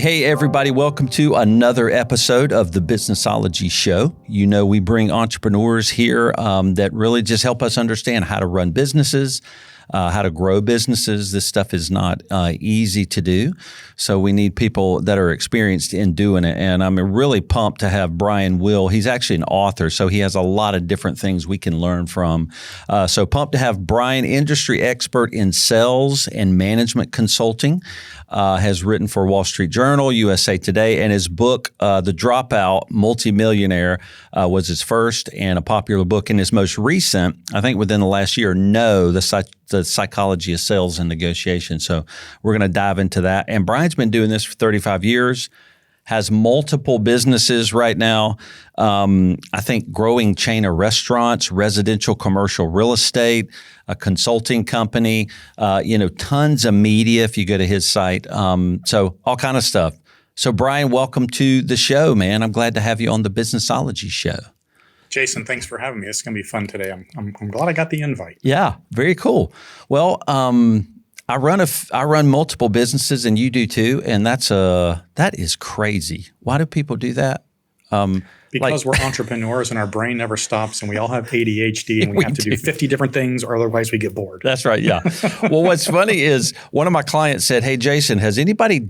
Hey, everybody. Welcome to another episode of the Businessology Show. You know, we bring entrepreneurs here that really just help us understand how to run businesses, how to grow businesses. This stuff is not easy to do. So we need people that are experienced in doing it. And I'm really pumped to have Brian Will. He's actually an author, so he has a lot of different things we can learn from. So pumped to have Brian, industry expert in sales and management consulting, has written for Wall Street Journal, USA Today, and his book, The Dropout, Multi-Millionaire, was his first and a popular book. And his most recent, I think within the last year, the Psychology of Sales and Negotiation. So we're going to dive into that. And Brian's been doing this for 35 years, has multiple businesses right now. I think growing chain of restaurants, residential commercial real estate, a consulting company, tons of media if you go to his site. So all kind of stuff. So Brian, welcome to the show, man. I'm glad to have you on the Businessology Show. Jason, thanks for having me. It's going to be fun today. I'm glad I got the invite. Yeah, very cool. Well, I run multiple businesses, and you do too, and that is crazy. Why do people do that? Because we're entrepreneurs and our brain never stops, and we all have ADHD, and we have to do 50 different things, or otherwise we get bored. That's right. Yeah. Well, what's funny is one of my clients said, "Hey, Jason, has anybody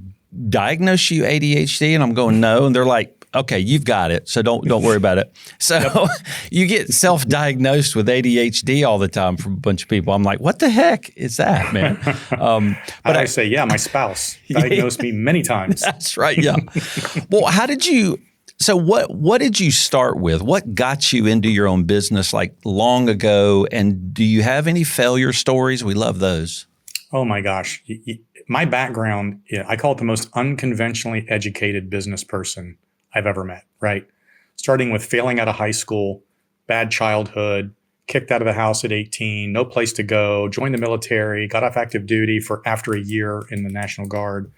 diagnosed you ADHD?" And I'm going, "No," and they're like, "Okay, you've got it, so don't worry about it." So you get self-diagnosed with ADHD all the time from a bunch of people. I'm like, what the heck is that, man? But I say, my spouse diagnosed me many times. That's right, yeah. Well, what did you start with? What got you into your own business like long ago? And do you have any failure stories? We love those. Oh my gosh. My background, I call it the most unconventionally educated business person I've ever met, right? Starting with failing out of high school, bad childhood, kicked out of the house at 18, no place to go, joined the military, got off active duty for after a year in the National Guard.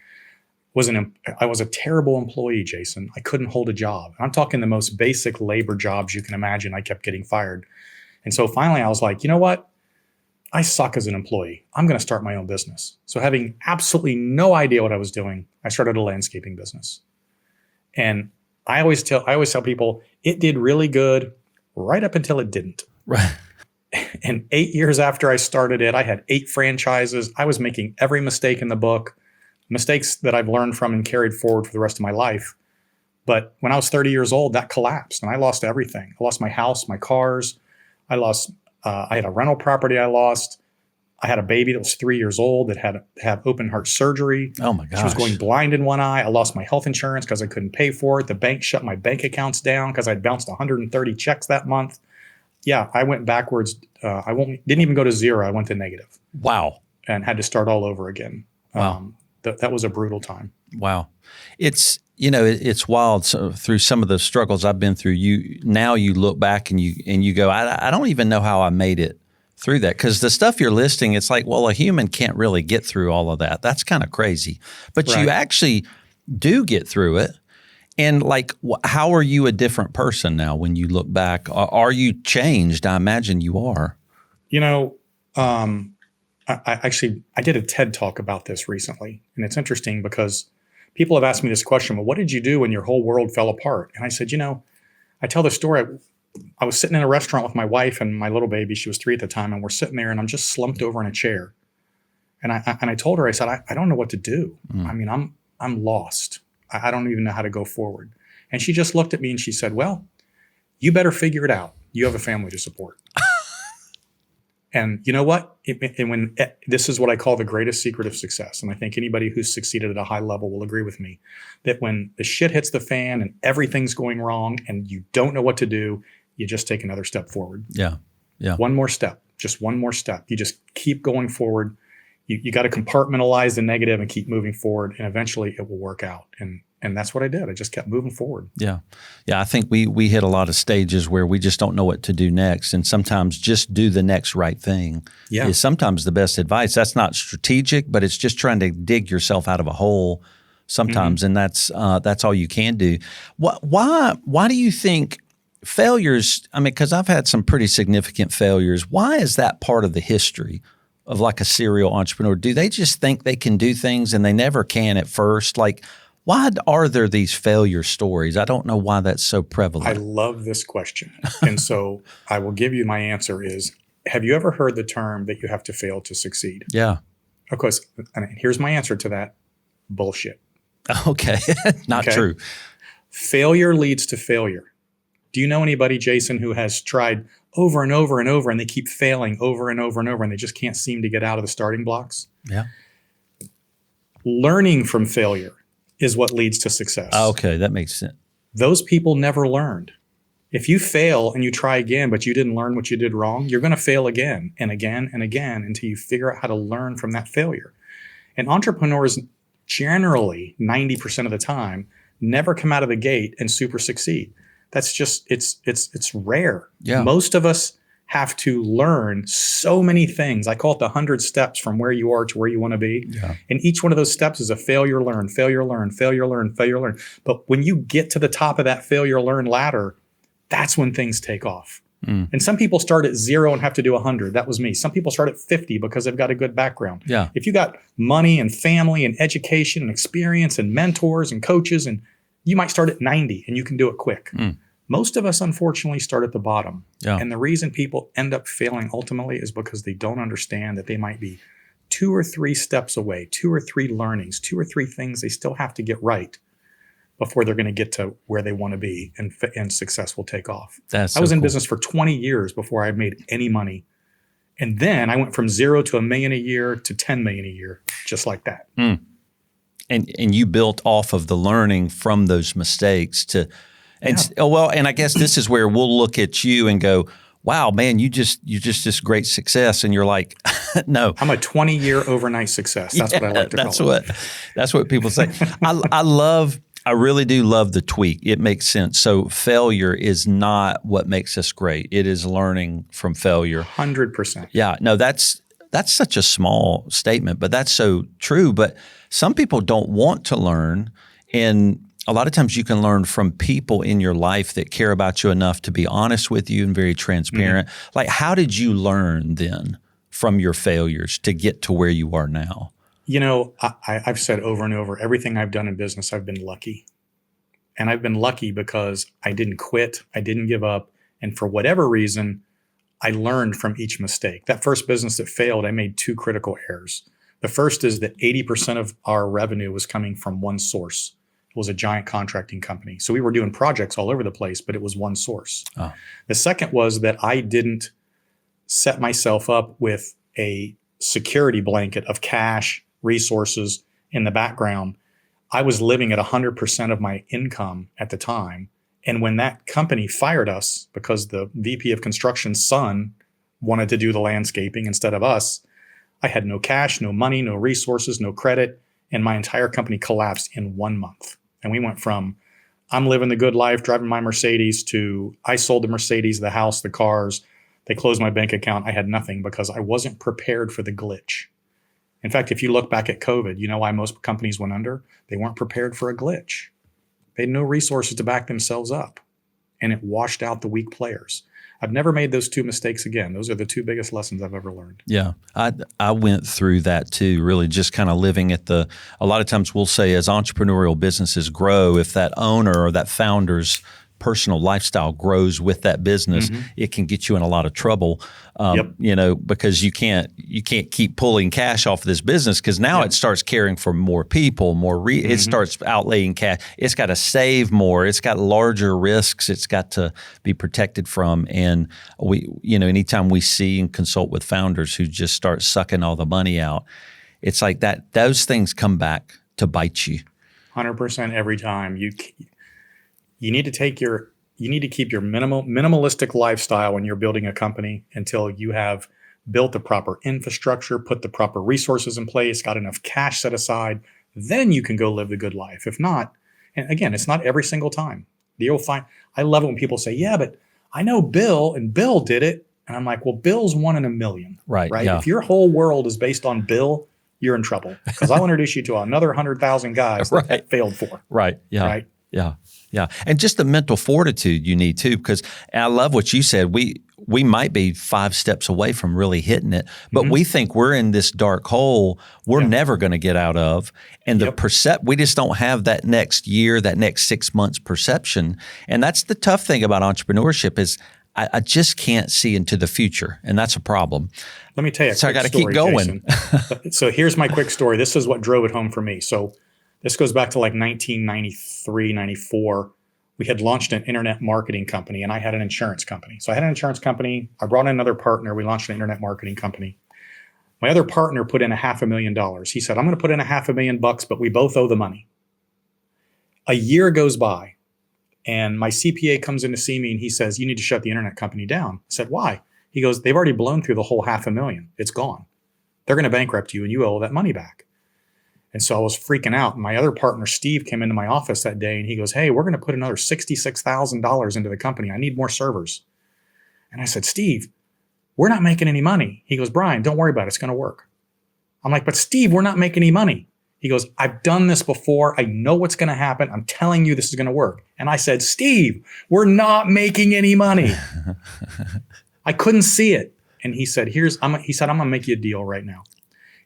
I was a terrible employee, Jason. I couldn't hold a job. I'm talking the most basic labor jobs you can imagine. I kept getting fired. And so finally I was like, you know what? I suck as an employee. I'm going to start my own business. So having absolutely no idea what I was doing, I started a landscaping business. And I always tell people it did really good right up until it didn't. Right. And 8 years after I started it, I had 8 franchises. I was making every mistake in the book, mistakes that I've learned from and carried forward for the rest of my life. But when I was 30 years old, that collapsed and I lost everything. I lost my house, my cars. I had a rental property I lost. I had a baby that was 3 years old that had to have open heart surgery. Oh my gosh. She was going blind in one eye. I lost my health insurance because I couldn't pay for it. The bank shut my bank accounts down because I'd bounced 130 checks that month. Yeah, I went backwards. Didn't even go to zero. I went to negative. Wow. And had to start all over again. Wow. That was a brutal time. Wow. It's wild. So through some of the struggles I've been through, you look back and you go, I don't even know how I made it through that, because the stuff you're listing, it's like, well, a human can't really get through all of that. That's kind of crazy. But right. You actually do get through it. And like, how are you a different person now when you look back? Are you changed? I imagine you are. I did a TED talk about this recently. And it's interesting because people have asked me this question, well, what did you do when your whole world fell apart? And I said, I tell the story. I was sitting in a restaurant with my wife and my little baby. She was 3 at the time. And we're sitting there and I'm just slumped over in a chair. And I told her, I said, I don't know what to do. I mean, I'm lost. I don't even know how to go forward. And she just looked at me and she said, well, you better figure it out. You have a family to support. And you know what? This is what I call the greatest secret of success. And I think anybody who's succeeded at a high level will agree with me that when the shit hits the fan and everything's going wrong and you don't know what to do, you just take another step forward. Yeah. Yeah. One more step, just one more step. You just keep going forward. You got to compartmentalize the negative and keep moving forward. And eventually it will work out. And that's what I did. I just kept moving forward. Yeah. Yeah. I think we hit a lot of stages where we just don't know what to do next. And sometimes just do the next right thing is sometimes the best advice. That's not strategic, but it's just trying to dig yourself out of a hole sometimes. And that's all you can do. Why do you think failures, I mean, because I've had some pretty significant failures. Why is that part of the history of like a serial entrepreneur? Do they just think they can do things and they never can at first? Like, Why are there these failure stories? I don't know why that's so prevalent. I love this question. And so I will give you my answer is, have you ever heard the term that you have to fail to succeed? Yeah. Of course. And here's my answer to that. Bullshit. Okay. Not true. Failure leads to failure. Do you know anybody, Jason, who has tried over and over and over and they keep failing over and over and over and they just can't seem to get out of the starting blocks? Yeah. Learning from failure is what leads to success. Okay. That makes sense. Those people never learned. If you fail and you try again, but you didn't learn what you did wrong, you're going to fail again and again and again until you figure out how to learn from that failure. And entrepreneurs generally, 90% of the time, never come out of the gate and super succeed. That's just, it's rare. Yeah. Most of us have to learn so many things. I call it the 100 steps from where you are to where you want to be. Yeah. And each one of those steps is a failure, learn, failure, learn, failure, learn, failure, learn. But when you get to the top of that failure, learn ladder, that's when things take off. And some people start at 0 and have to do 100. That was me. Some people start at 50 because they've got a good background. Yeah. If you got money and family and education and experience and mentors and coaches, and you might start at 90 and you can do it quick. Most of us, unfortunately, start at the bottom. Yeah. And the reason people end up failing ultimately is because they don't understand that they might be 2 or 3 steps away, 2 or 3 learnings, 2 or 3 things they still have to get right before they're going to get to where they want to be and success will take off. That's I was so in cool. business for 20 years before I made any money. And then I went from 0 to $1 million a year to 10 million a year, just like that. And you built off of the learning from those mistakes to, and and I guess this is where we'll look at you and go, wow, man, you just this great success. And you're like, no. I'm a 20-year overnight success. That's what I like to call it. That's what people say. I really do love the tweak. It makes sense. So failure is not what makes us great. It is learning from failure. 100%. Yeah. No, that's such a small statement, but that's so true. But some people don't want to learn. And a lot of times you can learn from people in your life that care about you enough to be honest with you and very transparent. Like, how did you learn then from your failures to get to where you are now? You know, I've said over and over, everything I've done in business, I've been lucky. And I've been lucky because I didn't quit. I didn't give up. And for whatever reason, I learned from each mistake. That first business that failed, I made 2 critical errors. The first is that 80% of our revenue was coming from one source. It was a giant contracting company. So we were doing projects all over the place, but it was one source. Oh. The second was that I didn't set myself up with a security blanket of cash, resources in the background. I was living at 100% of my income at the time. And when that company fired us because the VP of construction's son wanted to do the landscaping instead of us, I had no cash, no money, no resources, no credit, and my entire company collapsed in 1 month. And we went from, I'm living the good life, driving my Mercedes, to I sold the Mercedes, the house, the cars. They closed my bank account. I had nothing because I wasn't prepared for the glitch. In fact, if you look back at COVID, you know why most companies went under? They weren't prepared for a glitch. They had no resources to back themselves up, and it washed out the weak players. I've never made those 2 mistakes again. Those are the 2 biggest lessons I've ever learned. Yeah, I went through that too, really just kind of living at a lot of times we'll say as entrepreneurial businesses grow, if that owner or that founder's personal lifestyle grows with that business, it can get you in a lot of trouble, you know, because you can't keep pulling cash off of this business because now it starts caring for more people, it starts outlaying cash. It's got to save more. It's got larger risks. It's got to be protected from. And we, you know, anytime we see and consult with founders who just start sucking all the money out, it's like that. Those things come back to bite you. 100% every time. You need to keep your minimalistic lifestyle when you're building a company until you have built the proper infrastructure, put the proper resources in place, got enough cash set aside. Then you can go live the good life. If not, and again, it's not every single time. You'll find, I love it when people say, yeah, but I know Bill and Bill did it. And I'm like, well, Bill's 1 in a million. Right. Yeah. If your whole world is based on Bill, you're in trouble because I'll introduce you to another 100,000 guys that failed for. Right. Yeah. Right. Yeah. Yeah. And just the mental fortitude you need too, because I love what you said. we might be 5 steps away from really hitting it, but we think we're in this dark hole we're never going to get out of. And we just don't have that next year, that next 6 months perception. And that's the tough thing about entrepreneurship is I just can't see into the future. And that's a problem. Let me tell you so I got to keep going. So here's my quick story. This is what drove it home for me. So this goes back to like 1993, 94. We had launched an internet marketing company and I had an insurance company. So I had an insurance company. I brought in another partner. We launched an internet marketing company. My other partner put in $500,000. He said, I'm going to put in $500,000, but we both owe the money. A year goes by and my CPA comes in to see me and he says, you need to shut the internet company down. I said, why? He goes, they've already blown through the whole $500,000. It's gone. They're going to bankrupt you and you owe that money back. And so I was freaking out. My other partner, Steve, came into my office that day and he goes, hey, we're going to put another $66,000 into the company. I need more servers. And I said, Steve, we're not making any money. He goes, Brian, don't worry about it. It's going to work. I'm like, but Steve, we're not making any money. He goes, I've done this before. I know what's going to happen. I'm telling you this is going to work. And I said, Steve, we're not making any money. I couldn't see it. And he said, I'm going to make you a deal right now.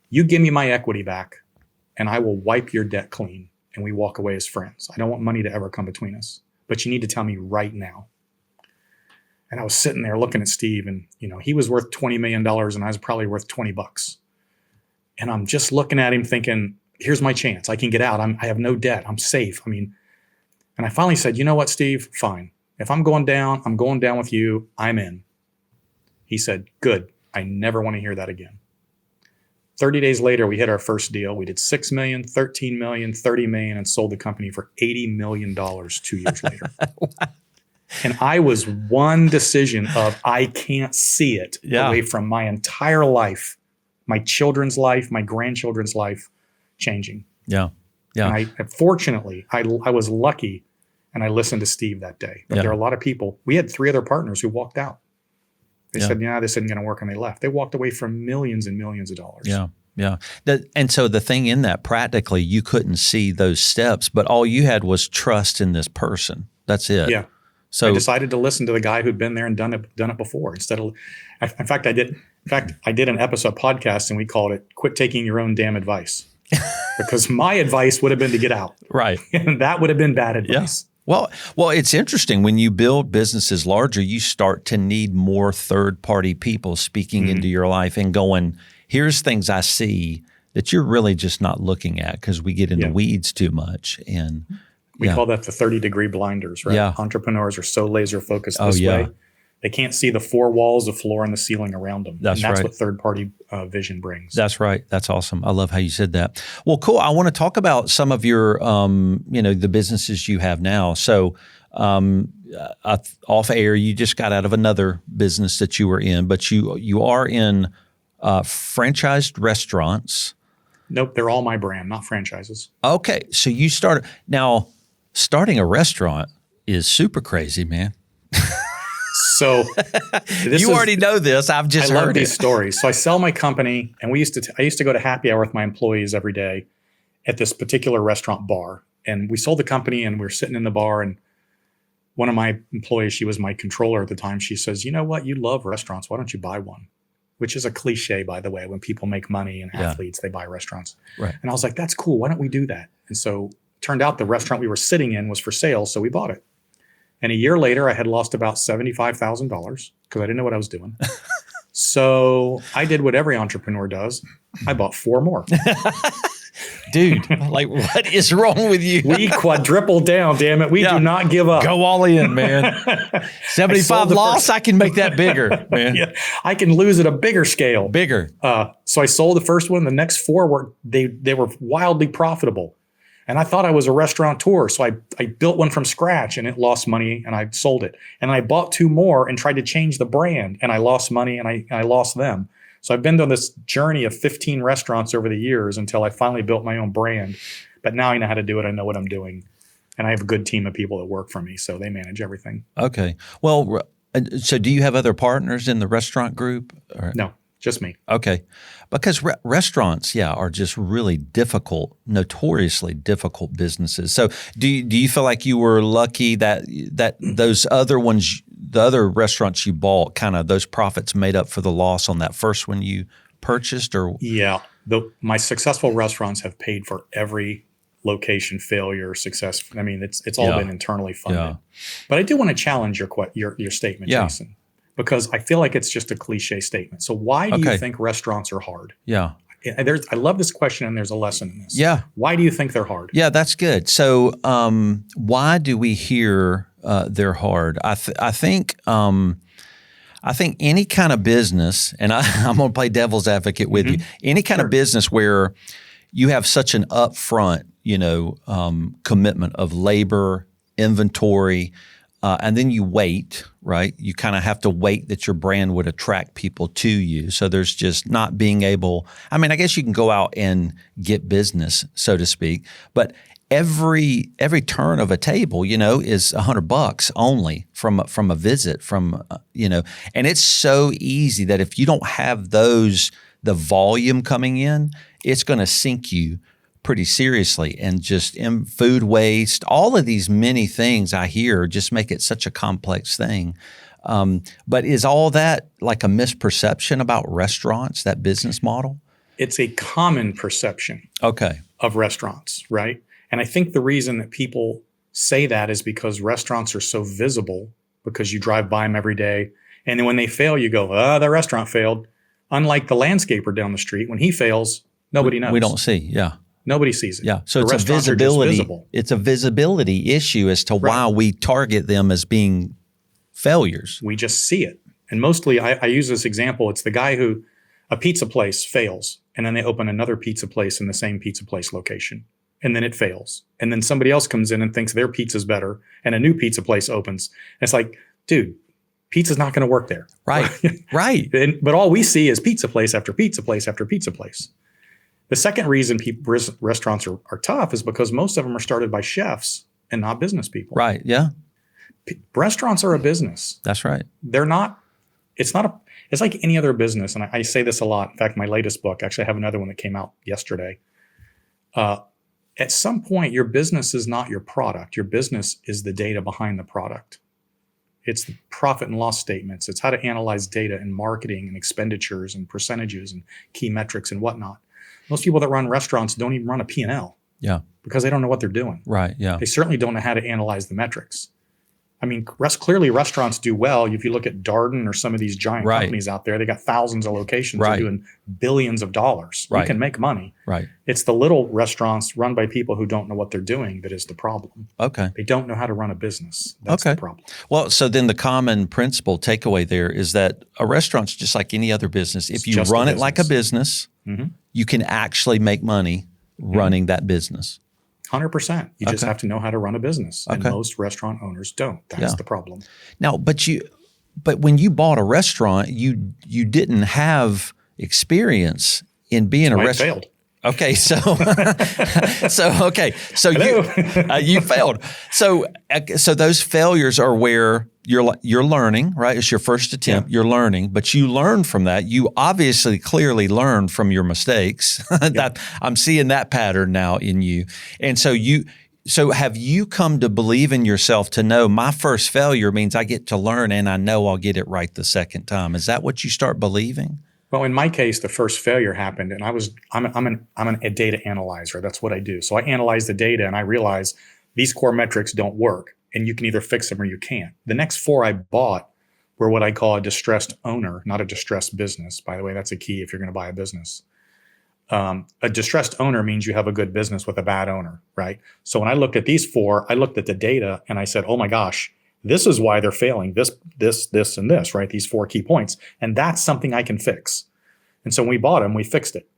You give me my equity back and I will wipe your debt clean. And we walk away as friends. I don't want money to ever come between us, but you need to tell me right now. And I was sitting there looking at Steve and, he was worth $20 million and I was probably worth $20. And I'm just looking at him thinking, here's my chance. I can get out. I have no debt. I'm safe. And I finally said, you know what, Steve? Fine. If I'm going down, I'm going down with you. I'm in. He said, good. I never want to hear that again. 30 days later, we hit our first deal. We did $6 million, $13 million, $30 million, and sold the company for $80 million 2 years later. Wow. And I was one decision of I can't see it away from my entire life, my children's life, my grandchildren's life changing. Yeah. And fortunately, I was lucky and I listened to Steve that day. But there are a lot of people. We had 3 other partners who walked out. They said, this isn't going to work, and they left. They walked away from millions and millions of dollars. Yeah. And so the thing in that, practically, you couldn't see those steps, but all you had was trust in this person. That's it. Yeah. So I decided to listen to the guy who'd been there and done it before. In fact, I did an episode podcast, and we called it "Quit Taking Your Own Damn Advice," because my advice would have been to get out, right? And that would have been bad advice. Yeah. Well, it's interesting. When you build businesses larger, you start to need more third-party people speaking into your life and going, here's things I see that you're really just not looking at because we get in the weeds too much. And we call that the 30-degree blinders, right? Yeah. Entrepreneurs are so laser-focused this way. They can't see the 4 walls, the floor, and the ceiling around them. That's what third-party vision brings. That's right. That's awesome. I love how you said that. Well, cool. I want to talk about some of your, the businesses you have now. So off air, you just got out of another business that you were in, but you are in franchised restaurants. Nope. They're all my brand, not franchises. Okay. So you starting a restaurant is super crazy, man. So you already know this. I've just heard I love these stories. So I sell my company, and I used to go to happy hour with my employees every day at this particular restaurant bar. And we sold the company, and we were sitting in the bar, and one of my employees, she was my controller at the time. She says, you know what? You love restaurants. Why don't you buy one? Which is a cliche, by the way. When people make money and athletes, they buy restaurants. Right. And I was like, that's cool. Why don't we do that? And so it turned out the restaurant we were sitting in was for sale, so we bought it. And a year later, I had lost about $75,000 because I didn't know what I was doing. So I did what every entrepreneur does. I bought 4 more. Dude, like, what is wrong with you? We quadrupled down, damn it. We do not give up. Go all in, man. 75 loss, I can make that bigger, man. I can lose at a bigger scale. Bigger. So I sold the first one. The next 4 were wildly profitable. And I thought I was a restaurateur. So I built one from scratch and it lost money and I sold it. And I bought 2 more and tried to change the brand and I lost money and I lost them. So I've been on this journey of 15 restaurants over the years until I finally built my own brand. But now I know how to do it. I know what I'm doing. And I have a good team of people that work for me. So they manage everything. Okay. Well, so do you have other partners in the restaurant group? Or? No. Just me. Okay. Because restaurants, are just really difficult, notoriously difficult businesses. So do you feel like you were lucky that those other ones the other restaurants you bought, kind of those profits made up for the loss on that first one you purchased, or? Yeah. My successful restaurants have paid for every location failure, success. I mean, it's all been internally funded. Yeah. But I do want to challenge your statement, Jason, because I feel like it's just a cliche statement. So why do you think restaurants are hard? Yeah. I love this question, and there's a lesson in this. Yeah. Why do you think they're hard? Yeah, that's good. So why do we hear they're hard? I think any kind of business, and I'm going to play devil's advocate with you, any kind of business where you have such an upfront, commitment of labor, inventory, and then you wait, right? You kind of have to wait that your brand would attract people to you. So there's just not being able, I mean, I guess you can go out and get business, so to speak, but every turn of a table, is $100 only from a visit, and it's so easy that if you don't have the volume coming in, it's going to sink you pretty seriously. And just in food waste, all of these many things I hear just make it such a complex thing. But is all that like a misperception about restaurants, that business model? It's a common perception of restaurants, right? And I think the reason that people say that is because restaurants are so visible, because you drive by them every day. And then when they fail, you go, the restaurant failed. Unlike the landscaper down the street, when he fails, nobody knows. We don't see, yeah. Nobody sees it. Yeah, so it's a visibility. It's a visibility issue as to why we target them as being failures. We just see it. And mostly, I use this example. It's the guy who, a pizza place fails, and then they open another pizza place in the same pizza place location. And then it fails. And then somebody else comes in and thinks their pizza's better, and a new pizza place opens. And it's like, dude, pizza's not going to work there. Right, right. But all we see is pizza place after pizza place after pizza place. The second reason restaurants are tough is because most of them are started by chefs and not business people. Right, yeah. Restaurants are a business. That's right. They're not, it's like any other business. And I say this a lot. In fact, my latest book, actually I have another one that came out yesterday. At some point, your business is not your product. Your business is the data behind the product. It's the profit and loss statements. It's how to analyze data and marketing and expenditures and percentages and key metrics and whatnot. Most people that run restaurants don't even run a P&L. Yeah. Because they don't know what they're doing. Right, yeah. They certainly don't know how to analyze the metrics. I mean, clearly restaurants do well. If you look at Darden or some of these giant companies out there, they got thousands of locations. They're doing billions of dollars. You can make money. Right. It's the little restaurants run by people who don't know what they're doing that is the problem. Okay. They don't know how to run a business. That's the problem. Well, so then the common principle takeaway there is that a restaurant's just like any other business. If you run it like a business, you can actually make money running that business. 100%. You just have to know how to run a business. And most restaurant owners don't. That's the problem. Now, but when you bought a restaurant, you didn't have experience in being a restaurant. Failed. Okay, so you failed. So those failures are where you're learning, right? It's your first attempt. You're learning, but you learn from that. You obviously clearly learn from your mistakes. That I'm seeing that pattern now in you. And so have you come to believe in yourself to know my first failure means I get to learn and I know I'll get it right the second time? Is that what you start believing? Well, in my case, the first failure happened, and I'm a data analyzer. That's what I do. So I analyze the data, and I realize these core metrics don't work, and you can either fix them or you can't. The next 4 I bought were what I call a distressed owner, not a distressed business. By the way, that's a key if you're going to buy a business. A distressed owner means you have a good business with a bad owner, right? So when I looked at these 4, I looked at the data, and I said, oh my gosh, this is why they're failing, this, and this, right? These 4 key points. And that's something I can fix. And so when we bought them, we fixed it.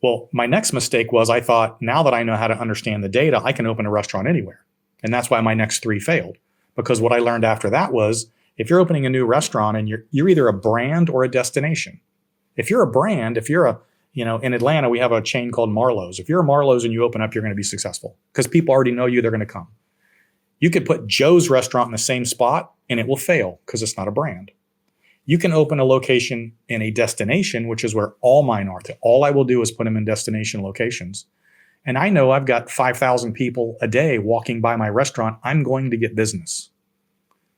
Well, my next mistake was I thought, now that I know how to understand the data, I can open a restaurant anywhere. And that's why my next 3 failed. Because what I learned after that was, if you're opening a new restaurant and you're either a brand or a destination. If you're a brand, in Atlanta, we have a chain called Marlowe's. If you're a Marlowe's and you open up, you're going to be successful because people already know you, they're going to come. You could put Joe's restaurant in the same spot and it will fail because it's not a brand. You can open a location in a destination, which is where all mine are. All I will do is put them in destination locations. And I know I've got 5,000 people a day walking by my restaurant. I'm going to get business.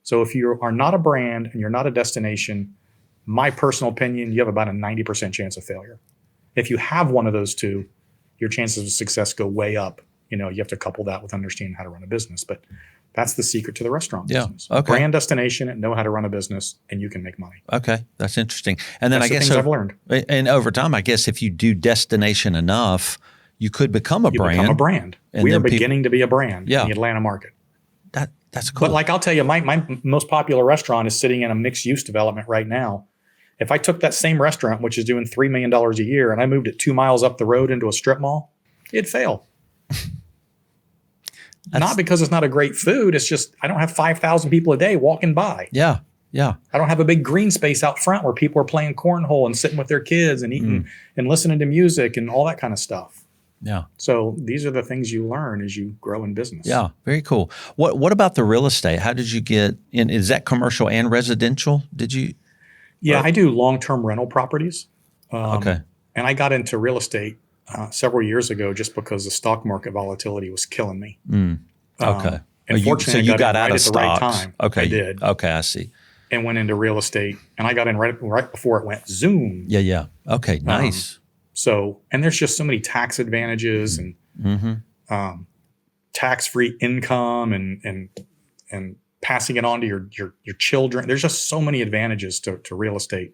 So if you are not a brand and you're not a destination, my personal opinion, you have about a 90% chance of failure. If you have one of those two, your chances of success go way up. You have to couple that with understanding how to run a business. But that's the secret to the restaurant business. Okay. Brand, destination, and know how to run a business, and you can make money. Okay. That's interesting. And then That's I guess things I've learned. And over time, I guess if you do destination enough, you could become a brand. Become a brand. We are beginning to be a brand in the Atlanta market. That's cool. But like I'll tell you, my most popular restaurant is sitting in a mixed-use development right now. If I took that same restaurant, which is doing $3 million a year, and I moved it 2 miles up the road into a strip mall, it'd fail. Not because it's not a great food. It's just I don't have 5,000 people a day walking by. Yeah. I don't have a big green space out front where people are playing cornhole and sitting with their kids and eating and listening to music and all that kind of stuff. Yeah. So these are the things you learn as you grow in business. Yeah. Very cool. What about the real estate? How did you get in? Is that commercial and residential? Did you? Yeah, I do long-term rental properties. Okay. And I got into real estate several years ago just because the stock market volatility was killing me. Okay. And fortunately, you got in out right of at the right stocks. time. Okay. I did. Okay, I see. And went into real estate. And I got in right before it went zoom. Yeah. Okay, nice. And there's just so many tax advantages and tax-free income and passing it on to your children. There's just so many advantages to real estate.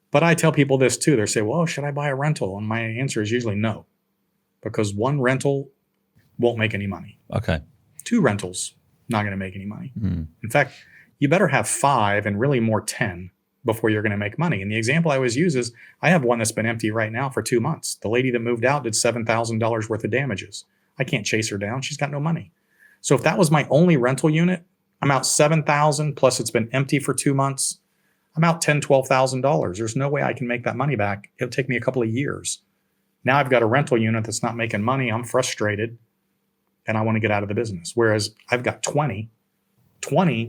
But I tell people this too. They say, well, should I buy a rental? And my answer is usually no, because one rental won't make any money. Okay. 2 rentals, not going to make any money. In fact, you better have 5 and really more 10 before you're going to make money. And the example I always use is I have one that's been empty right now for 2 months. The lady that moved out did $7,000 worth of damages. I can't chase her down. She's got no money. So if that was my only rental unit, I'm out $7,000 plus it's been empty for 2 months. I'm out $10,000, $12,000. There's no way I can make that money back. It'll take me a couple of years. Now I've got a rental unit that's not making money. I'm frustrated and I want to get out of the business. Whereas I've got 20,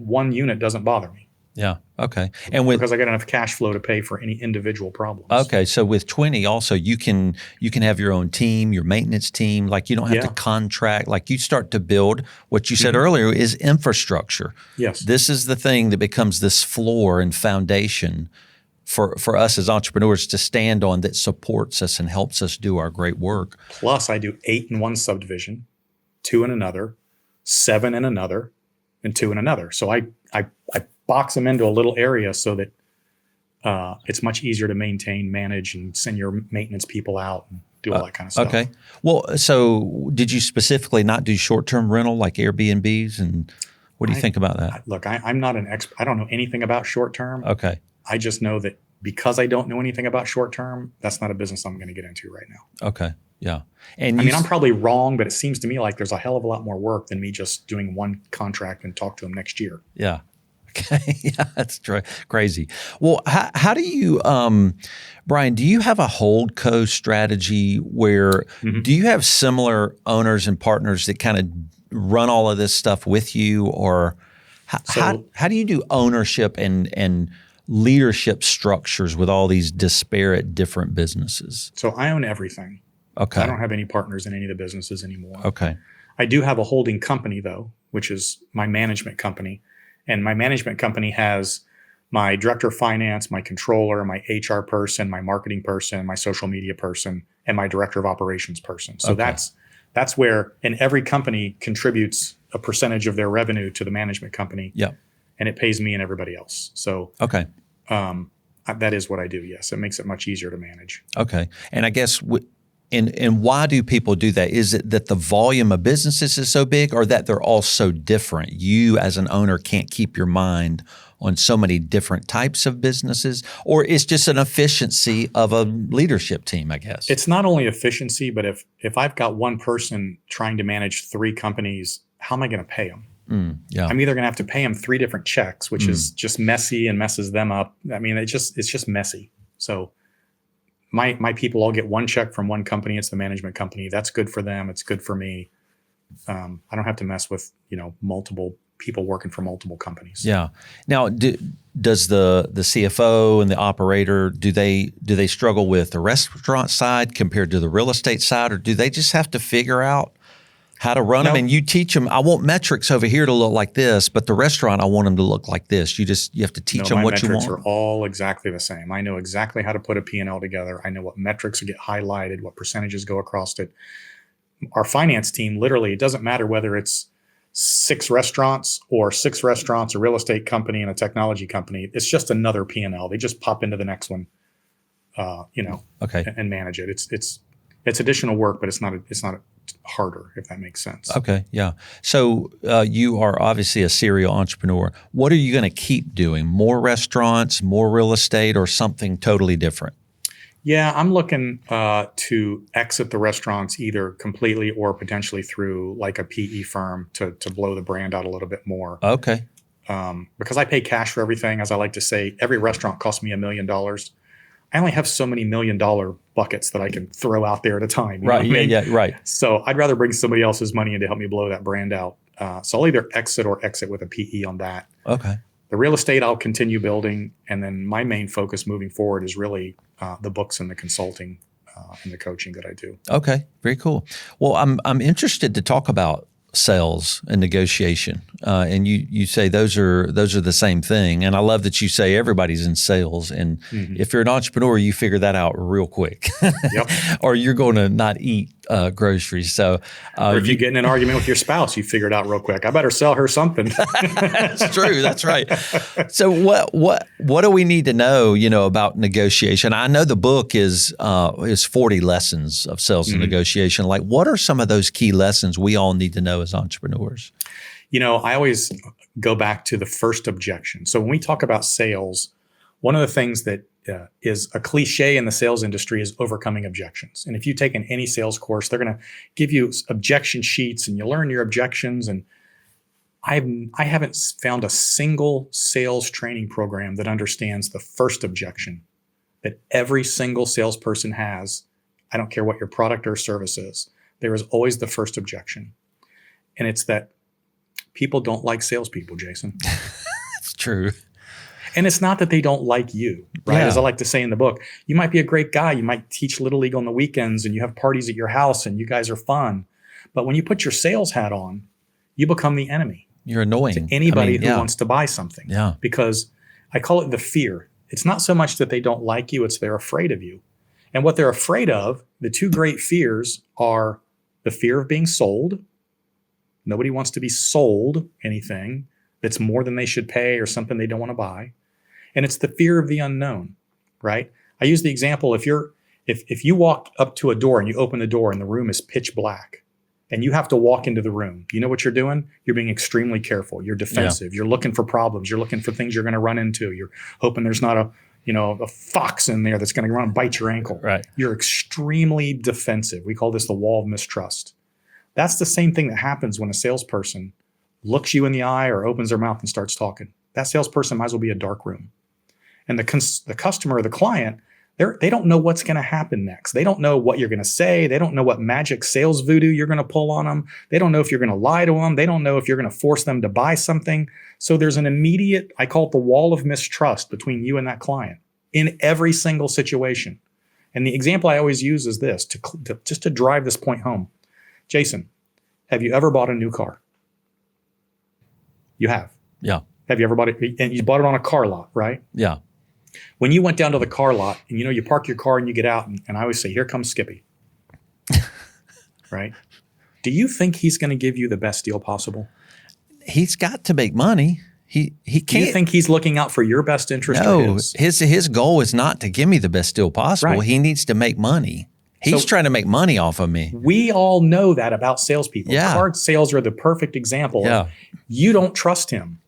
one unit doesn't bother me. Yeah. Okay. Because I got enough cash flow to pay for any individual problems. Okay. So with 20 also you can have your own team, your maintenance team. Like you don't have to contract. Like you start to build what you said earlier is infrastructure. Yes. This is the thing that becomes this floor and foundation for us as entrepreneurs to stand on that supports us and helps us do our great work. Plus I do 8 in one subdivision, 2 in another, 7 in another, and 2 in another. So I box them into a little area so that it's much easier to maintain, manage, and send your maintenance people out and do all that kind of stuff. Okay. Well, so did you specifically not do short-term rental like Airbnbs? And what do you think about that? Look, I'm not an expert. I don't know anything about short-term. Okay. I just know that because I don't know anything about short-term, that's not a business I'm going to get into right now. Okay. Yeah. And I'm probably wrong, but it seems to me like there's a hell of a lot more work than me just doing one contract and talk to them next year. Yeah. Okay. Yeah, that's crazy. Well, how do you, Brian, do you have a hold co strategy where do you have similar owners and partners that kind of run all of this stuff with you, or how do you do ownership and leadership structures with all these disparate different businesses? So I own everything. Okay. I don't have any partners in any of the businesses anymore. Okay. I do have a holding company though, which is my management company. And my management company has my director of finance, my controller, my HR person, my marketing person, my social media person, and my director of operations person. So that's where, and every company contributes a percentage of their revenue to the management company. Yeah. And it pays me and everybody else. So that is what I do. Yes, it makes it much easier to manage. Okay. And I guess and why do people do that? Is it that the volume of businesses is so big, or that they're all so different? You as an owner can't keep your mind on so many different types of businesses, or it's just an efficiency of a leadership team, I guess? It's not only efficiency, but if I've got one person trying to manage 3 companies, how am I going to pay them? I'm either going to have to pay them 3 different checks, which is just messy and messes them up. I mean, it's just messy. So my people all get one check from one company. It's the management company. That's good for them. It's good for me. I don't have to mess with, multiple people working for multiple companies. Yeah. Now, does the CFO and the operator, do they struggle with the restaurant side compared to the real estate side, or do they just have to figure out how to run them, and you teach them. I want metrics over here to look like this, but the restaurant, I want them to look like this. You have to teach them what you want. My metrics are all exactly the same. I know exactly how to put a P&L together. I know what metrics get highlighted, what percentages go across it. Our finance team, literally, it doesn't matter whether it's 6 restaurants, a real estate company, and a technology company. It's just another P&L. They just pop into the next one, and manage it. It's additional work, but it's not harder, if that makes sense. Okay, yeah. So you are obviously a serial entrepreneur. What are you going to keep doing? More restaurants, more real estate, or something totally different? Yeah, I'm looking to exit the restaurants either completely or potentially through like a PE firm to blow the brand out a little bit more. Okay. Because I pay cash for everything. As I like to say, every restaurant costs me $1 million. I only have so many $1 million buckets that I can throw out there at a time. Right. Yeah. Right. So I'd rather bring somebody else's money in to help me blow that brand out. So I'll either exit with a PE on that. Okay. The real estate I'll continue building, and then my main focus moving forward is really the books and the consulting and the coaching that I do. Okay, very cool. Well, I'm interested to talk about sales and negotiation, and you say those are the same thing. And I love that you say everybody's in sales, and if you're an entrepreneur, you figure that out real quick, Yep. or you're going to not eat groceries. So, or if you get in an argument with your spouse, you figure it out real quick. I better sell her something. That's true. That's right. So what do we need to know, about negotiation? I know the book is 40 lessons of sales and negotiation. Like, what are some of those key lessons we all need to know as entrepreneurs? I always go back to the first objection. So when we talk about sales, one of the things that is a cliche in the sales industry is overcoming objections. And if you take any sales course, they're going to give you objection sheets and you learn your objections. And I haven't found a single sales training program that understands the first objection that every single salesperson has. I don't care what your product or service is. There is always the first objection. And it's that people don't like salespeople, Jason. It's true. And it's not that they don't like you, right? Yeah. As I like to say in the book, you might be a great guy. You might teach Little League on the weekends and you have parties at your house and you guys are fun. But when you put your sales hat on, you become the enemy. You're annoying to anybody who wants to buy something. Yeah. Because I call it the fear. It's not so much that they don't like you, it's they're afraid of you. And what they're afraid of, the two great fears are the fear of being sold. Nobody wants to be sold anything that's more than they should pay or something they don't want to buy. And it's the fear of the unknown, right? I use the example, if you walk up to a door and you open the door and the room is pitch black and you have to walk into the room, you know what you're doing? You're being extremely careful. You're defensive. Yeah. You're looking for problems. You're looking for things you're going to run into. You're hoping there's not a fox in there that's going to run and bite your ankle. Right. You're extremely defensive. We call this the wall of mistrust. That's the same thing that happens when a salesperson looks you in the eye or opens their mouth and starts talking. That salesperson might as well be a dark room. And the customer or the client, they don't know what's going to happen next. They don't know what you're going to say. They don't know what magic sales voodoo you're going to pull on them. They don't know if you're going to lie to them. They don't know if you're going to force them to buy something. So there's an immediate, I call it the wall of mistrust between you and that client in every single situation. And the example I always use is this, just to drive this point home. Jason, have you ever bought a new car? You have. Yeah. Have you ever bought it? And you bought it on a car lot, right? Yeah. When you went down to the car lot and you park your car and you get out and I always say, here comes Skippy, right? Do you think he's going to give you the best deal possible? He's got to make money. He can't. Do you think he's looking out for your best interest? No, his goal is not to give me the best deal possible. Right. He needs to make money. He's trying to make money off of me. We all know that about salespeople. Yeah. Card sales are the perfect example. Yeah. You don't trust him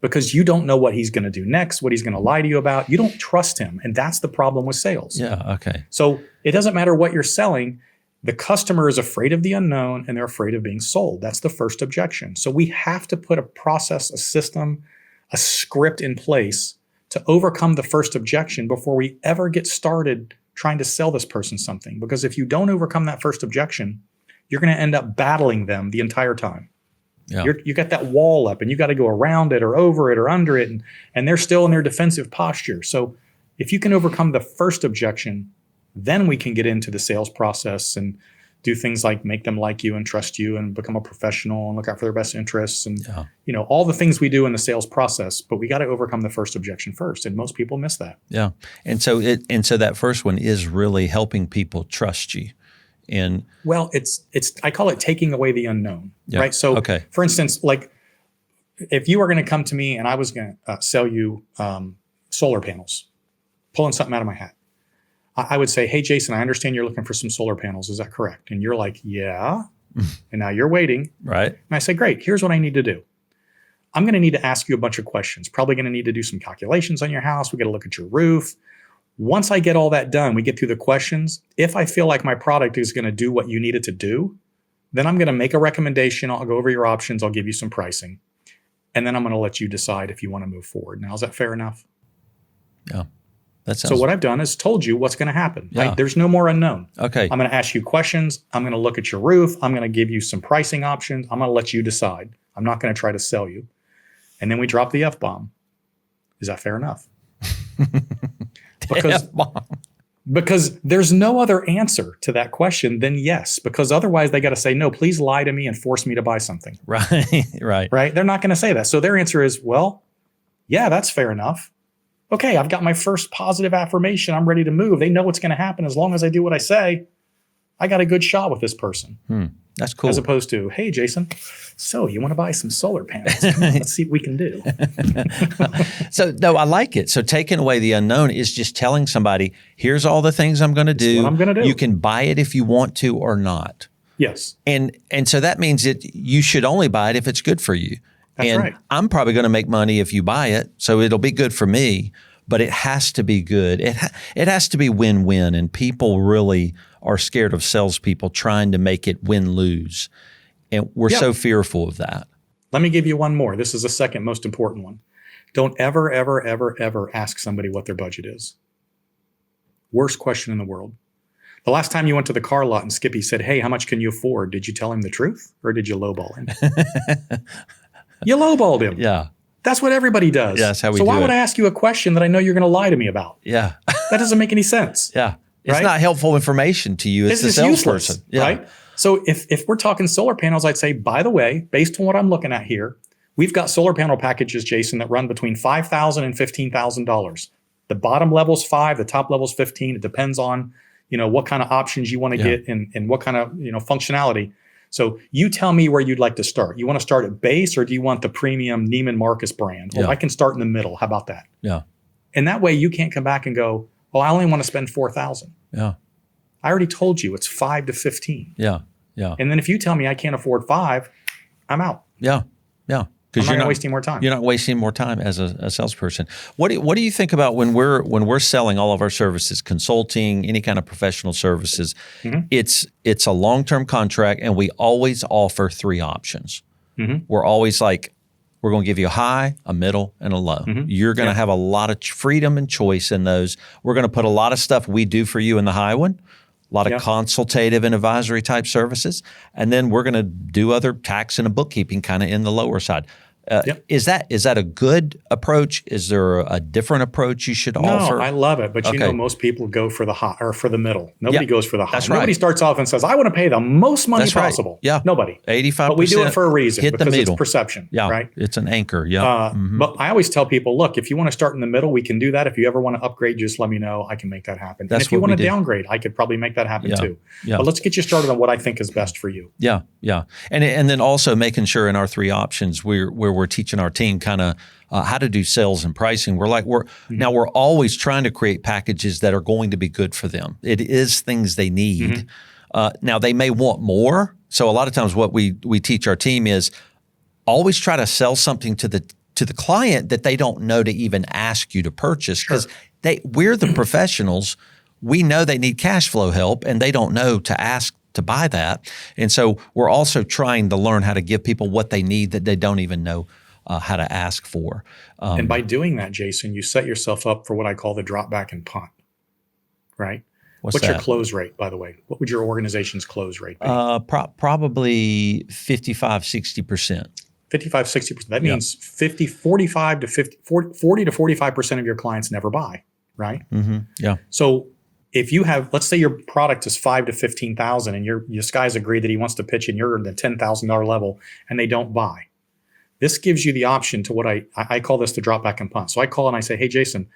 because you don't know what he's going to do next, what he's going to lie to you about. You don't trust him. And that's the problem with sales. Yeah. Okay. So it doesn't matter what you're selling. The customer is afraid of the unknown and they're afraid of being sold. That's the first objection. So we have to put a process, a system, a script in place to overcome the first objection before we ever get started trying to sell this person something. Because if you don't overcome that first objection, you're going to end up battling them the entire time. Yeah. You got that wall up and you got to go around it or over it or under it. And they're still in their defensive posture. So if you can overcome the first objection, then we can get into the sales process and do things like make them like you and trust you and become a professional and look out for their best interests and, all the things we do in the sales process, but we got to overcome the first objection first. And most people miss that. Yeah. And so that first one is really helping people trust you. And well, I call it taking away the unknown, right? So for instance, like if you were going to come to me and I was going to sell you solar panels, pulling something out of my hat, I would say, hey, Jason, I understand you're looking for some solar panels. Is that correct? And you're like, yeah. And now you're waiting. Right. And I say, great, here's what I need to do. I'm going to need to ask you a bunch of questions. Probably going to need to do some calculations on your house. We got to look at your roof. Once I get all that done, we get through the questions. If I feel like my product is going to do what you need it to do, then I'm going to make a recommendation. I'll go over your options. I'll give you some pricing. And then I'm going to let you decide if you want to move forward. Now, is that fair enough? Yeah. So what I've done is told you what's going to happen. Right? There's no more unknown. Okay. I'm going to ask you questions. I'm going to look at your roof. I'm going to give you some pricing options. I'm going to let you decide. I'm not going to try to sell you. And then we drop the F-bomb. Is that fair enough? Because there's no other answer to that question than yes. Because otherwise they got to say, no, please lie to me and force me to buy something. Right. They're not going to say that. So their answer is, well, yeah, that's fair enough. Okay, I've got my first positive affirmation. I'm ready to move. They know what's going to happen as long as I do what I say. I got a good shot with this person. That's cool. As opposed to, hey, Jason, so you want to buy some solar panels? Come on, let's see what we can do. So, no, I like it. So taking away the unknown is just telling somebody, here's all the things I'm going to do. What I'm going to do. You can buy it if you want to or not. Yes. And so that means that you should only buy it if it's good for you. That's and right. I'm probably going to make money if you buy it, so it'll be good for me, but it has to be good. It has to be win-win, and people really are scared of salespeople trying to make it win-lose, and we're so fearful of that. Let me give you one more. This is the second most important one. Don't ever, ever, ever, ever ask somebody what their budget is. Worst question in the world. The last time you went to the car lot and Skippy said, hey, how much can you afford? Did you tell him the truth or did you lowball him? You lowballed him. Yeah. That's what everybody does. Yeah, that's how we do it. So why would I ask you a question that I know you're going to lie to me about? Yeah. That doesn't make any sense. Yeah. It's not helpful information to you as the salesperson. Yeah. Right? So if we're talking solar panels, I'd say, by the way, based on what I'm looking at here, we've got solar panel packages, Jason, that run between $5,000 and $15,000. The bottom level's $5,000, the top level's $15,000. It depends on, what kind of options you want to get and what kind of, functionality. So you tell me where you'd like to start. You want to start at base or do you want the premium Neiman Marcus brand? Well, I can start in the middle. How about that? Yeah. And that way you can't come back and go, oh, I only want to spend $4,000. Yeah. I already told you it's 5 to 15. Yeah. Yeah. And then if you tell me I can't afford 5, I'm out. Yeah. Yeah. Because you're not wasting more time. You're not wasting more time as a salesperson. What do you think about when we're selling all of our services, consulting, any kind of professional services? Mm-hmm. It's a long-term contract, and we always offer 3 options. Mm-hmm. We're always like, we're going to give you a high, a middle, and a low. Mm-hmm. You're going to have a lot of freedom and choice in those. We're going to put a lot of stuff we do for you in the high one. A lot of consultative and advisory type services. And then we're going to do other tax and bookkeeping kind of in the lower side. Is that a good approach? Is there a different approach you should offer? No, I love it. But most people go for the high or for the middle. Nobody goes for the high. That's right. Nobody starts off and says, I want to pay the most money possible. Right. Yeah. Nobody. 85%. But we do it for a reason because it's perception. Yeah. Right. It's an anchor. Yeah. But I always tell people, look, if you want to start in the middle, we can do that. If you ever want to upgrade, just let me know. I can make that happen. And if you want to downgrade, I could probably make that happen too. Yeah. But let's get you started on what I think is best for you. Yeah. Yeah. And then also making sure in our 3 options where we're teaching our team kind of how to do sales and pricing. Now we're always trying to create packages that are going to be good for them. It is things they need. Now they may want more. So a lot of times what we teach our team is always try to sell something to the client that they don't know to even ask you to purchase, because we're the professionals. We know they need cash flow help and they don't know to ask to buy that. And so we're also trying to learn how to give people what they need that they don't even know how to ask for. And by doing that, Jason, you set yourself up for what I call the drop back and punt, right? What's your close rate, by the way? What would your organization's close rate be? Probably 55, 60%. 55, 60%. That means 40 to 45% of your clients never buy, right? Mm-hmm. Yeah. So if you have, let's say your product is 5 to 15,000 and your guy's agreed that he wants to pitch and you're in the $10,000 level and they don't buy. This gives you the option to what I call this the drop back and punt. So I call and I say, hey, Jason,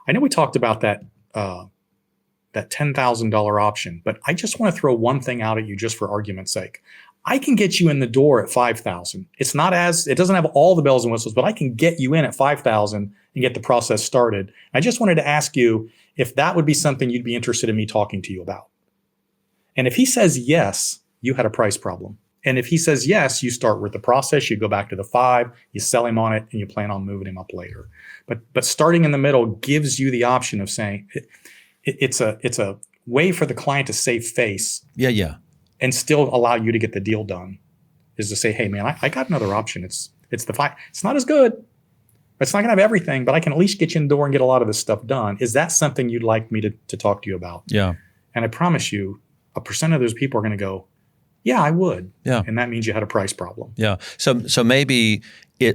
I know we talked about that $10,000 option, but I just want to throw one thing out at you just for argument's sake. I can get you in the door at 5,000. It doesn't have all the bells and whistles, but I can get you in at 5,000 and get the process started. I just wanted to ask you if that would be something you'd be interested in me talking to you about. And if he says yes, you had a price problem. And if he says yes, you start with the process, you go back to the 5, you sell him on it, and you plan on moving him up later. But starting in the middle gives you the option of saying it's a way for the client to save face. Yeah. And still allow you to get the deal done, is to say, hey man, I got another option. It's the 5. It's not as good. It's not gonna have everything, but I can at least get you in the door and get a lot of this stuff done. Is that something you'd like me to talk to you about? Yeah. And I promise you, a percent of those people are gonna go, yeah, I would. Yeah. And that means you had a price problem. Yeah. So maybe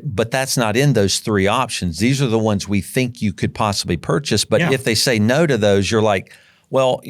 but that's not in those 3 options. These are the ones we think you could possibly purchase. But if they say no to those, you're like, well,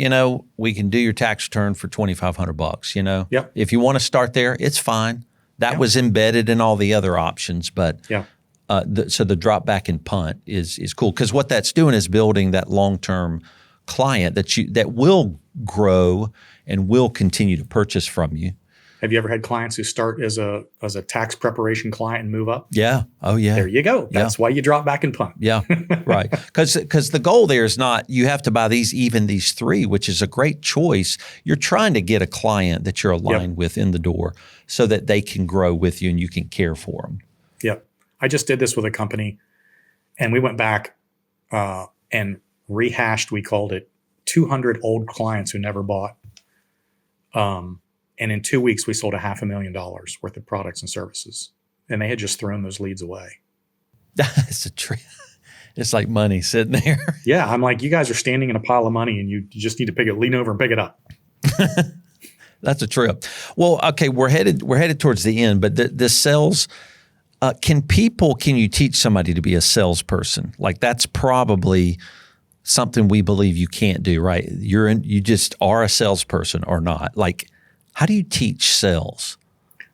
we can do your tax return for $2,500, Yep. If you want to start there, it's fine. That was embedded in all the other options. But so the drop back and punt is cool, because what that's doing is building that long-term client that will grow and will continue to purchase from you. Have you ever had clients who start as a tax preparation client and move up? Yeah. Oh, yeah. There you go. That's why you drop back and punt. Yeah, right. Because the goal there is not you have to buy these 3, which is a great choice. You're trying to get a client that you're aligned with in the door so that they can grow with you and you can care for them. Yep. I just did this with a company, and we went back and rehashed, we called it, 200 old clients who never bought. And in 2 weeks, we sold $500,000 worth of products and services. And they had just thrown those leads away. That's a trick. It's like money sitting there. Yeah. I'm like, you guys are standing in a pile of money and you just need to lean over and pick it up. That's a trip. Well, okay, we're headed towards the end, but the sales, can you teach somebody to be a salesperson? Like that's probably something we believe you can't do, right? You just are a salesperson or not. Like, how do you teach sales?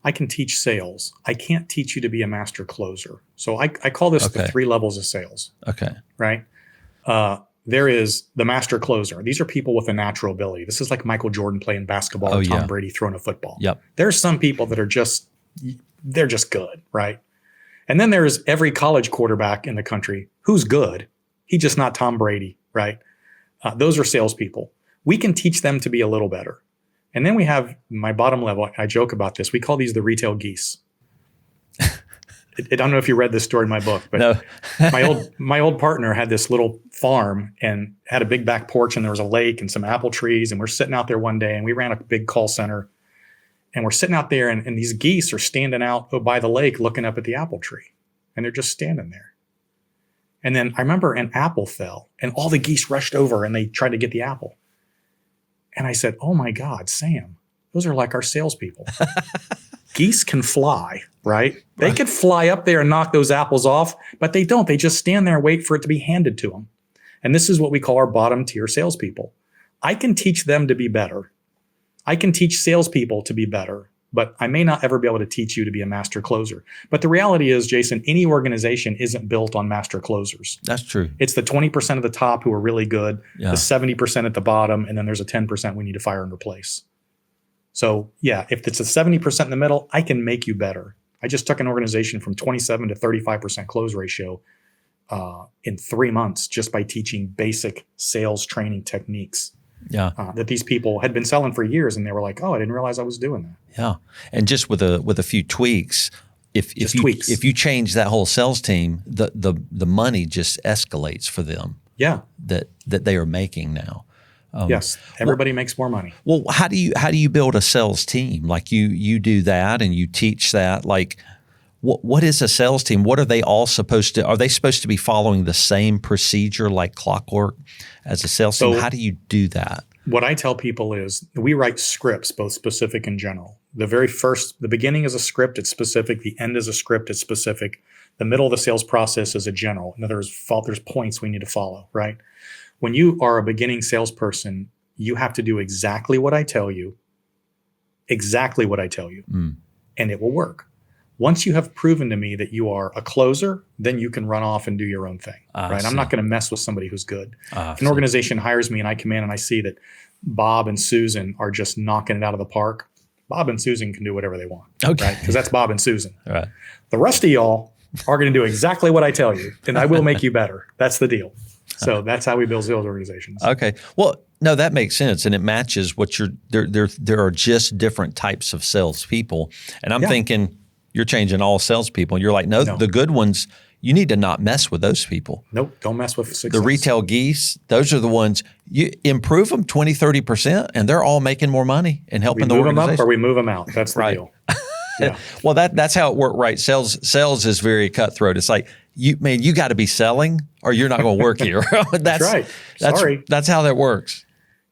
I can teach sales. I can't teach you to be a master closer. So I call this the 3 levels of sales. Okay. Right? There is the master closer. These are people with a natural ability. This is like Michael Jordan playing basketball or Tom Brady throwing a football. Yep. There's some people that they're just good, right? And then there's every college quarterback in the country who's good. He's just not Tom Brady, right? Those are salespeople. We can teach them to be a little better. And then we have my bottom level. I joke about this. We call these the retail geese. I don't know if you read this story in my book, but no. my old partner had this little farm and had a big back porch, and there was a lake and some apple trees. And we're sitting out there one day, and we ran a big call center. And we're sitting out there, and these geese are standing out by the lake looking up at the apple tree. And they're just standing there. And then I remember an apple fell, and all the geese rushed over, and they tried to get the apple. And I said, oh my God, Sam, those are like our salespeople. Geese can fly, right? They could fly up there and knock those apples off, but they don't. They just stand there and wait for it to be handed to them. And this is what we call our bottom tier salespeople. I can teach them to be better. I can teach salespeople to be better, but I may not ever be able to teach you to be a master closer. But the reality is, Jason, any organization isn't built on master closers. That's true. It's the 20% of the top who are really good, the 70% at the bottom, and then there's a 10% we need to fire and replace. So yeah, if it's a 70% in the middle, I can make you better. I just took an organization from 27 to 35% close ratio in 3 months just by teaching basic sales training techniques. That these people had been selling for years, and they were like, "Oh, I didn't realize I was doing that." Yeah, and just with a few tweaks, if you change that whole sales team, the money just escalates for them. Yeah, that they are making now. Yes, everybody makes more money. Well, how do you build a sales team? Like you do that and you teach that. Like, what is a sales team? What are they all supposed to? Are they supposed to be following the same procedure like clockwork as a sales team? How do you do that? What I tell people is we write scripts, both specific and general. The beginning is a script, it's specific. The end is a script, it's specific. The middle of the sales process is a general. In other words, there's points we need to follow, right? When you are a beginning salesperson, you have to do exactly what I tell you, and it will work. Once you have proven to me that you are a closer, then you can run off and do your own thing, right? I'm not going to mess with somebody who's good. If an organization hires me and I come in and I see that Bob and Susan are just knocking it out of the park, Bob and Susan can do whatever they want, right? Because that's Bob and Susan. Right. The rest of y'all are going to do exactly what I tell you, and I will make you better. That's the deal. So that's how we build sales organizations. Okay. Well, no, that makes sense, and it matches what there are just different types of salespeople, and I'm thinking you're changing all salespeople. You're like, no, the good ones, you need to not mess with those people. Nope, don't mess with success. The retail geese, those are the ones, you improve them 20, 30%, and they're all making more money and helping the organization. We move them up or we move them out. That's the deal. Yeah. Well, that's how it worked, right? Sales is very cutthroat. It's like, you got to be selling or you're not going to work here. That's right. Sorry. That's how that works.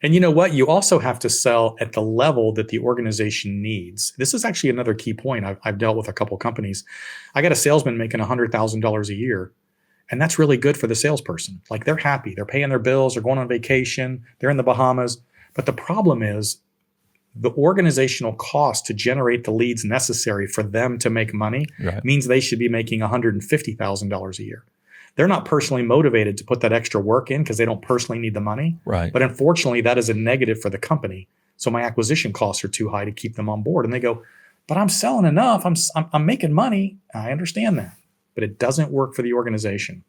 And you know what? You also have to sell at the level that the organization needs. This is actually another key point. I've dealt with a couple companies. I got a salesman making $100,000 a year, and that's really good for the salesperson. Like, they're happy. They're paying their bills. They're going on vacation. They're in the Bahamas. But the problem is the organizational cost to generate the leads necessary for them to make money means they should be making $150,000 a year. They're not personally motivated to put that extra work in because they don't personally need the money. Right. But unfortunately, that is a negative for the company. So my acquisition costs are too high to keep them on board. And they go, but I'm selling enough. I'm making money. I understand that. But it doesn't work for the organization.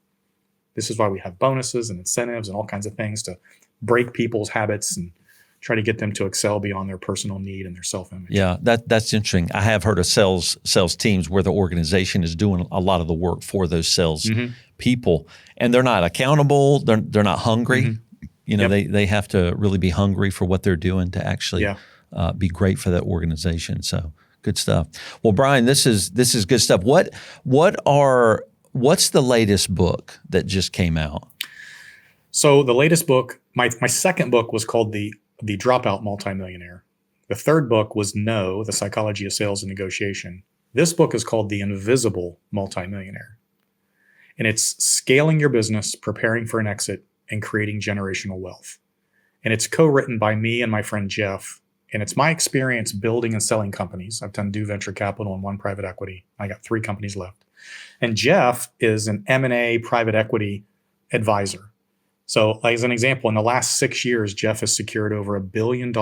This is why we have bonuses and incentives and all kinds of things to break people's habits and try to get them to excel beyond their personal need and their self-image. Yeah, that's interesting. I have heard of sales teams where the organization is doing a lot of the work for those sales people, and they're not accountable. They're not hungry. You know, they have to really be hungry for what they're doing to actually be great for that organization. So good stuff. Well, Brian, this is good stuff. What's the latest book that just came out? So the latest book, my second book was called the Dropout Multi-Millionaire. The third book was No, The Psychology of Sales and Negotiation. This book is called The Invisible Multi-Millionaire. And it's scaling your business, preparing for an exit, and creating generational wealth. And it's co-written by me and my friend Jeff. And it's my experience building and selling companies. I've done venture capital and 1 private equity. I got 3 companies left. And Jeff is an M&A private equity advisor. So as an example, in the last 6 years, Jeff has secured over $1 billion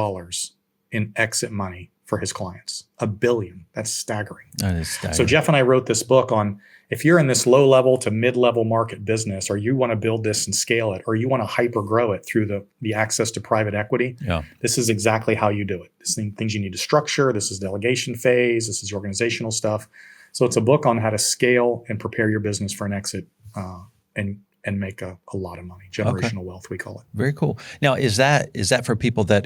in exit money for his clients. $1 billion. That's staggering. That is staggering. So Jeff and I wrote this book on, if you're in this low level to mid-level market business, or you want to build this and scale it, or you want to hyper grow it through the access to private equity, this is exactly how you do it. This things you need to structure. This is delegation phase. This is organizational stuff. So it's a book on how to scale and prepare your business for an exit and make a lot of money. Generational wealth, we call it. Very cool. Now, is that for people that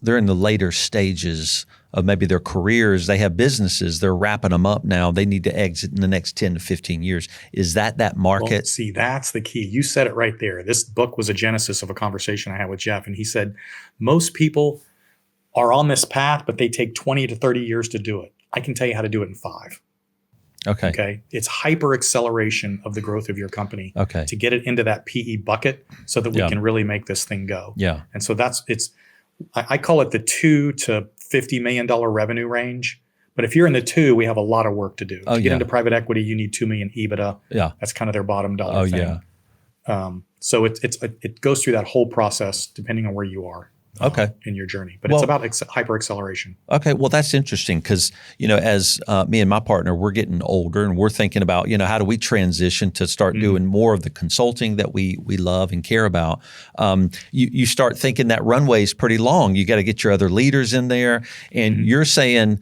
they're in the later stages of maybe their careers? They have businesses, they're wrapping them up now. They need to exit in the next 10 to 15 years. Is that market? Well, see, that's the key. You said it right there. This book was a genesis of a conversation I had with Jeff, and he said, most people are on this path, but they take 20 to 30 years to do it. I can tell you how to do it in 5. Okay. It's hyper acceleration of the growth of your company to get it into that PE bucket so that we can really make this thing go. Yeah. And so I call it the $2 to $50 million revenue range. But if you're in the 2, we have a lot of work to do. To get into private equity, you need $2 million EBITDA. Yeah. That's kind of their bottom dollar thing. So it goes through that whole process depending on where you are. In your journey. But it's about hyper acceleration. Okay. Well, that's interesting because, as me and my partner, we're getting older and we're thinking about, how do we transition to start doing more of the consulting that we love and care about. You start thinking that runway is pretty long. You got to get your other leaders in there. And you're saying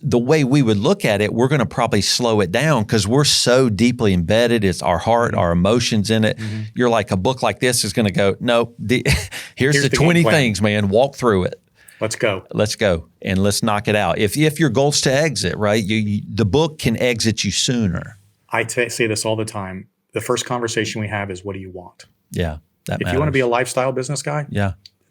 the way we would look at it, we're going to probably slow it down because we're so deeply embedded. It's our heart, our emotions in it. You're like, a book like this is going to go, no, here's the 20 things, man. Walk through it. Let's go. And let's knock it out. If your goal's to exit, right, the book can exit you sooner. I say this all the time. The first conversation we have is, what do you want? Yeah, that matters. If you want to be a lifestyle business guy,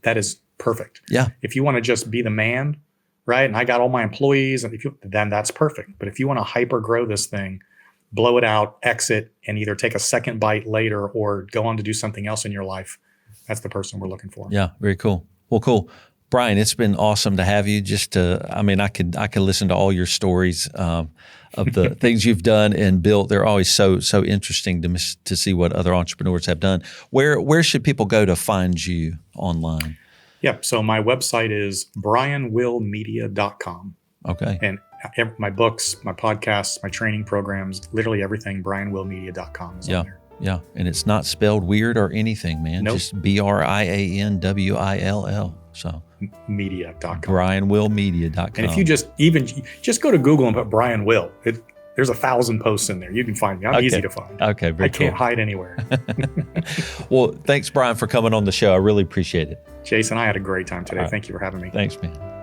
that is perfect. Yeah. If you want to just be the man, right, and I got all my employees, and then that's perfect. But if you want to hyper grow this thing, blow it out, exit, and either take a second bite later or go on to do something else in your life, that's the person we're looking for. Yeah, very cool. Well, cool. Brian, it's been awesome to have you. I could listen to all your stories of the things you've done and built. They're always so interesting to see what other entrepreneurs have done. Where should people go to find you online? Yep. So my website is brianwillmedia.com. Okay. And my books, my podcasts, my training programs, literally everything, brianwillmedia.com is on there. Yeah. And it's not spelled weird or anything, man. Nope. Just BrianWill. So media.com. BrianWillmedia.com. And if you just go to Google and put Brian Will, there's 1,000 posts in there. You can find me. I'm easy to find. Okay, very cool. I can't hide anywhere. Well, thanks, Brian, for coming on the show. I really appreciate it. Jason, I had a great time today. Thank you for having me. Thanks, man.